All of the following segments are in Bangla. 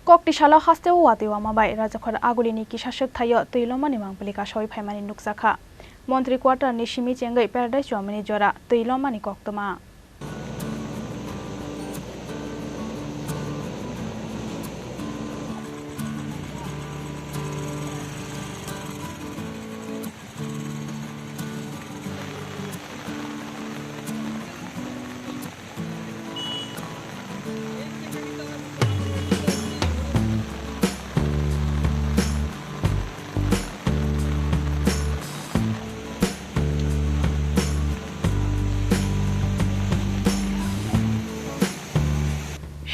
Koktishala haste watiwa mabai rajakhar agulini kisashak thayo tuilomani mangpalika shoi phaimani nuksakha Montri quarter ni shimi chengai paradise jomani jora tuilomani koktoma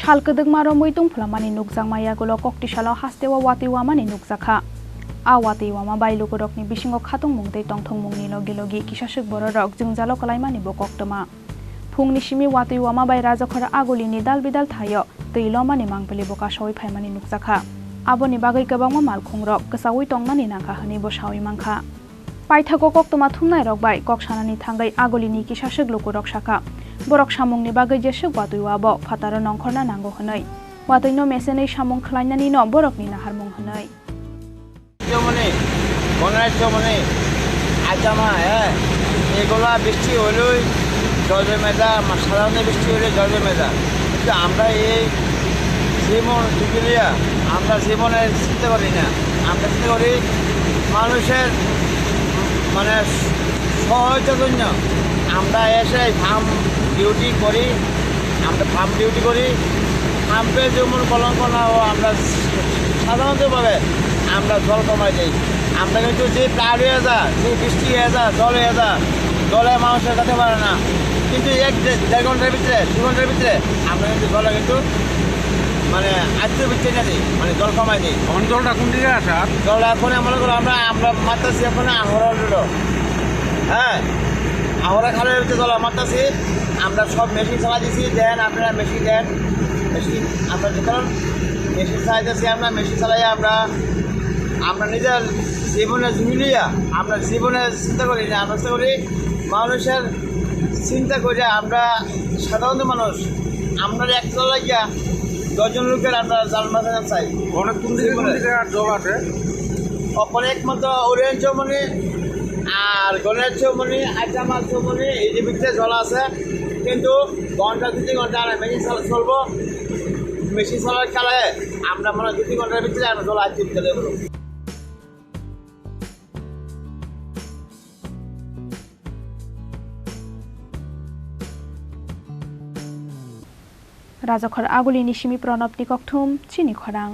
Halkedek maro muitung phulamani nukjangmaya gulo Koktishala hastewa watiwa mani nukjakha a watiwa ma bailukurokni bisingo khatung mungtei tongthong mungni logi kisashuk bororok jungjalo kalaimani bo koktoma phungni simi watiwa ma bai rajakhara agulini dalbidal thayo tuilomani mangpali boka shoi phaimani nukjakha aboni bagai kabangma malkhungrok ksawi tongnani nangkha hani bo shawi mangkha paithago koktoma thumnai rok bai koksanani thangai agulini kisashuk lukurok shaka borok samungni bagai jesuk watiwa bo fataro nongkhorna nango hwnai wataino mesenei samung khlainani no borokni naharmung hwnai চমনি বনাই চমনি আজামা এগুলা বৃষ্টি হলেই জলে মেজা সাধারণ বৃষ্টি হলে জলে মেজা কিন্তু আমরা এই জীবন টিকিলিয়া আমরা জীবনের চিন্তা করি না আমরা চিন্তা করি মানুষের মানে সহায়তার জন্য আমরা এসে ফার্ম ডিউটি করি আমরা ফার্ম ডিউটি করি ফার্মে যেমন কলঙ্ক না আমরা সাধারণতভাবে আমরা জল কমাই দিই আমরা কিন্তু যে প্লাড হয়ে যা যে বৃষ্টি হয়ে যা জল হয়ে যা জলে মানুষের যেতে পারে না কিন্তু এক দেড় ঘন্টার ভিতরে 2 ঘন্টার ভিতরে আমরা কিন্তু জলে কিন্তু মানে আত্মবৃত্তি না দিই মানে জল কমাই দিই জলটা কোন দিকে আসা জল এখন মনে করো আমরা মারতেছি এখন আহরা হলো হ্যাঁ আহরা খালের ভিতরে জল মারতেছি আমরা সব মেশিন চালা দিছি দেন আপনারা মেশিন দেন মেশিন আমরা যখন মেশিন চালাইতেছি আমরা মেশিন চালাই আমরা নিজের জীবনে ঝুলিয়া আমরা জীবনে চিন্তা করি না আমরা চিন্তা করি মানুষের চিন্তা করে আমরা সাধারণ মানুষ আমরা একটা লাগিয়া 10 জন লোকের আমরা জাল মাথায় চাই অনেক কোন দিকে জল আছে অপরে একমাত্র ওরিয়েন্ট চৌমনি আর গণেশ চৌমনি আইটামাল চৌমনি এই যে ভিতরে জল আছে কিন্তু ঘন্টা 2-3 ঘন্টা মেশিন চলবো মেশিন চালার খেলায় আমরা মানে 2-3 ঘন্টার ভিতরে আমরা জল আইতে চলে যাবো Rajakhar agulini shimi pranab ni kokthum chini khorang